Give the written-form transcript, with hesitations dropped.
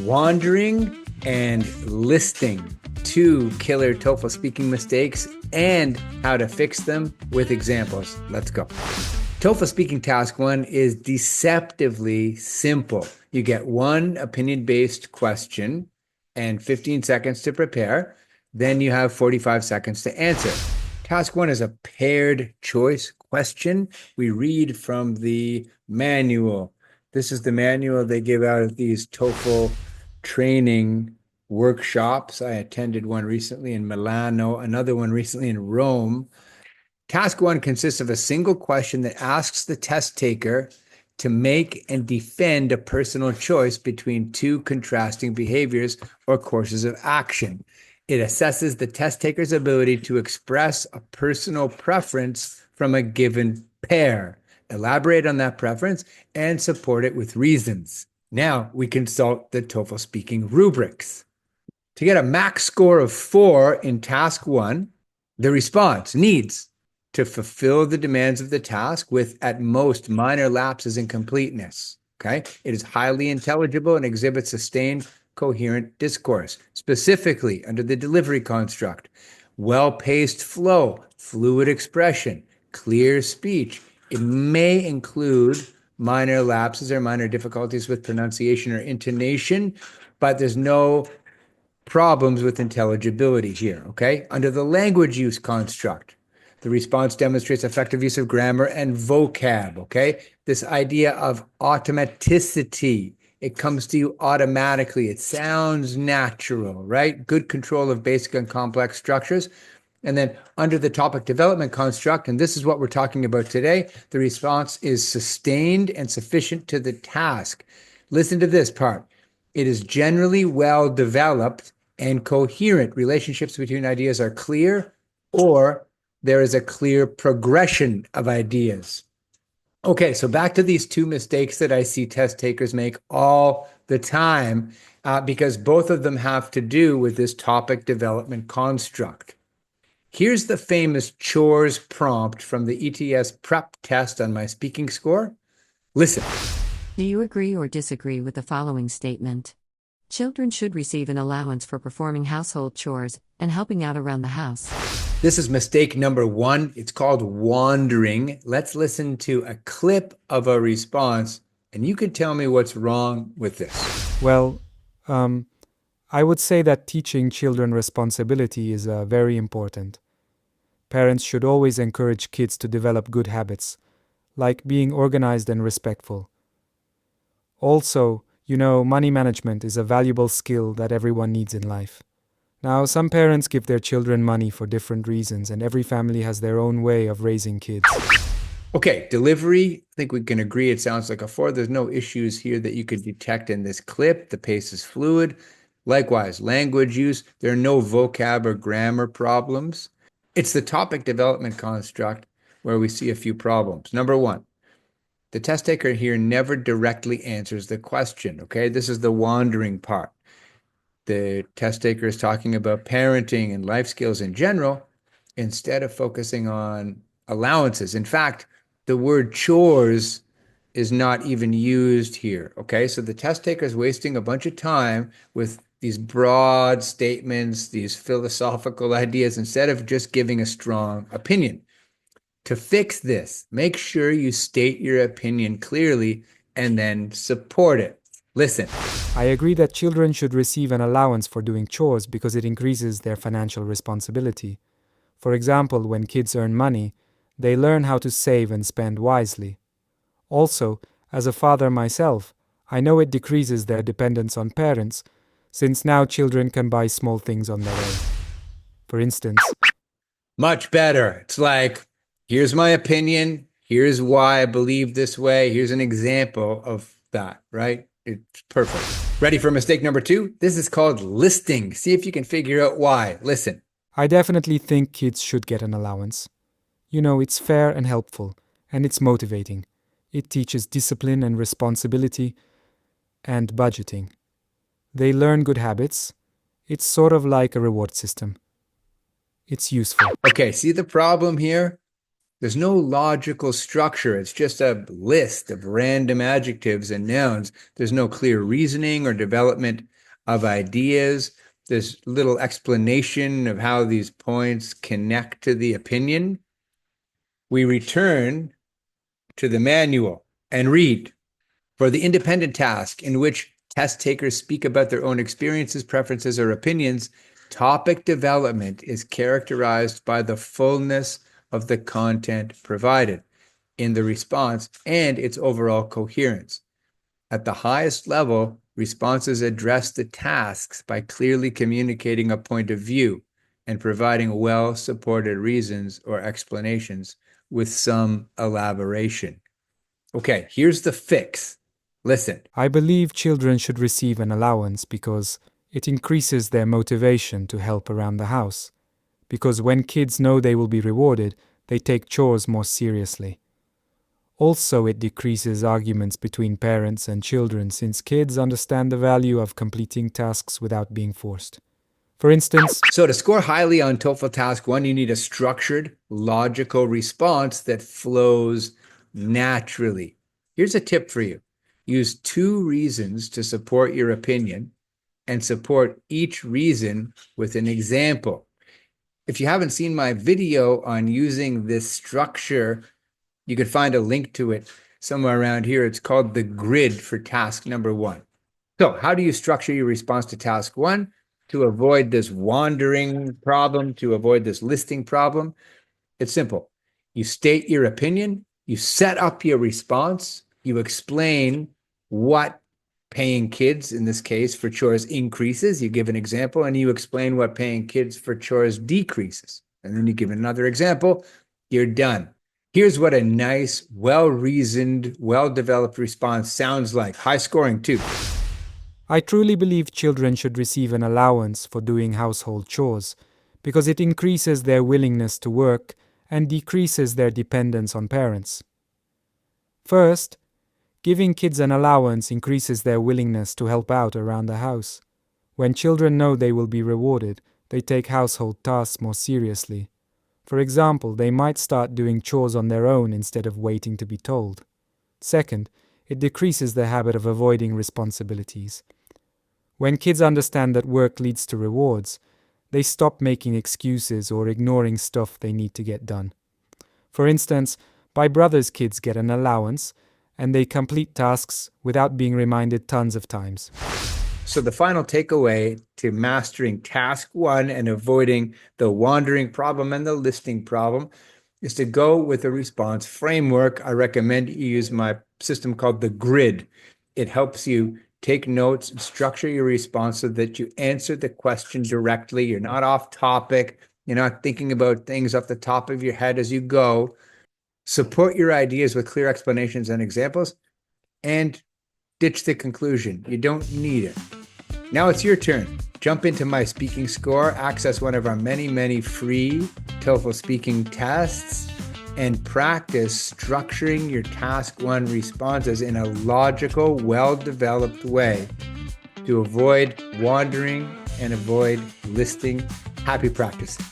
Wandering and listing, two killer TOEFL speaking mistakes and how to fix them with examples. Let's go. TOEFL Speaking Task 1 is deceptively simple. You get one opinion-based question and 15 seconds to prepare. Then you have 45 seconds to answer. Task 1 is a paired choice question. We read from the manual. This is the manual they give out at these TOEFL training workshops. I attended one recently in Milano, another one recently in Rome. Task 1 consists of a single question that asks the test taker to make and defend a personal choice between two contrasting behaviors or courses of action. It assesses the test taker's ability to express a personal preference from a given pair, elaborate on that preference, and support it with reasons. Now we consult the TOEFL speaking rubrics. To get a max score of 4 in task 1, the response needs to fulfill the demands of the task with at most minor lapses in completeness. Okay? It is highly intelligible and exhibits sustained, coherent discourse, specifically under the delivery construct, well-paced flow, fluid expression, clear speech. It may include minor lapses or minor difficulties with pronunciation or intonation, but there's no problems with intelligibility here, okay? Under the language use construct, the response demonstrates effective use of grammar and vocab, okay? This idea of automaticity, it comes to you automatically. It sounds natural, right? Good control of basic and complex structures. And then under the topic development construct, and this is what we're talking about today, the response is sustained and sufficient to the task. Listen to this part. It is generally well developed and coherent. Relationships between ideas are clear, or there is a clear progression of ideas. Okay, so back to these two mistakes that I see test takers make all the time, because both of them have to do with this topic development construct. Here's the famous chores prompt from the ETS prep test on my speaking score. Listen. Do you agree or disagree with the following statement? Children should receive an allowance for performing household chores and helping out around the house. This is mistake number 1. It's called wandering. Let's listen to a clip of a response, and you can tell me what's wrong with this. Well, I would say that teaching children responsibility is very important. Parents should always encourage kids to develop good habits, like being organized and respectful. Also, money management is a valuable skill that everyone needs in life. Now, some parents give their children money for different reasons, and every family has their own way of raising kids. Okay, delivery, I think we can agree it sounds like a 4. There's no issues here that you could detect in this clip. The pace is fluid. Likewise, language use, there are no vocab or grammar problems. It's the topic development construct where we see a few problems. Number 1, the test taker here never directly answers the question, okay? This is the wandering part. The test taker is talking about parenting and life skills in general instead of focusing on allowances. In fact, the word chores is not even used here, okay? So the test taker is wasting a bunch of time with these broad statements, these philosophical ideas, instead of just giving a strong opinion. To fix this, make sure you state your opinion clearly and then support it. Listen. I agree that children should receive an allowance for doing chores because it increases their financial responsibility. For example, when kids earn money, they learn how to save and spend wisely. Also, as a father myself, I know it decreases their dependence on parents, since now children can buy small things on their own. For instance, much better. It's like, here's my opinion, here's why I believe this way, here's an example of that, right? It's perfect. Ready for mistake number 2? This is called listing. See if you can figure out why. Listen. I definitely think kids should get an allowance. It's fair and helpful, and it's motivating. It teaches discipline and responsibility and budgeting. They learn good habits. It's sort of like a reward system. It's useful. Okay, see the problem here? There's no logical structure. It's just a list of random adjectives and nouns. There's no clear reasoning or development of ideas. There's little explanation of how these points connect to the opinion. We return to the manual and read. For the independent task, in which test takers speak about their own experiences, preferences, or opinions, topic development is characterized by the fullness of the content provided in the response and its overall coherence. At the highest level, responses address the tasks by clearly communicating a point of view and providing well-supported reasons or explanations with some elaboration. Okay, here's the fix. Listen. I believe children should receive an allowance because it increases their motivation to help around the house. Because when kids know they will be rewarded, they take chores more seriously. Also, it decreases arguments between parents and children since kids understand the value of completing tasks without being forced. For instance, so to score highly on TOEFL Task 1, you need a structured, logical response that flows naturally. Here's a tip for you. Use 2 reasons to support your opinion and support each reason with an example. If you haven't seen my video on using this structure, you could find a link to it somewhere around here. It's called the grid for task number 1. So how do you structure your response to task 1 to avoid this wandering problem, to avoid this listing problem? It's simple. You state your opinion, you set up your response, you explain what paying kids, in this case, for chores increases. You give an example, and you explain what paying kids for chores decreases. And then you give another example. You're done. Here's what a nice, well-reasoned, well-developed response sounds like. High scoring, too. I truly believe children should receive an allowance for doing household chores because it increases their willingness to work and decreases their dependence on parents. First, giving kids an allowance increases their willingness to help out around the house. When children know they will be rewarded, they take household tasks more seriously. For example, they might start doing chores on their own instead of waiting to be told. Second, it decreases the habit of avoiding responsibilities. When kids understand that work leads to rewards, they stop making excuses or ignoring stuff they need to get done. For instance, my brother's kids get an allowance, and they complete tasks without being reminded tons of times. So the final takeaway to mastering task 1 and avoiding the wandering problem and the listing problem is to go with a response framework. I recommend you use my system called the grid. It helps you take notes and structure your response so that you answer the question directly. You're not off topic. You're not thinking about things off the top of your head as you go. Support your ideas with clear explanations and examples, and ditch the conclusion. You don't need it. Now it's your turn. Jump into my speaking score, access one of our many free TOEFL speaking tests, and practice structuring your task 1 responses in a logical, well-developed way to avoid wandering and avoid listing. Happy practicing.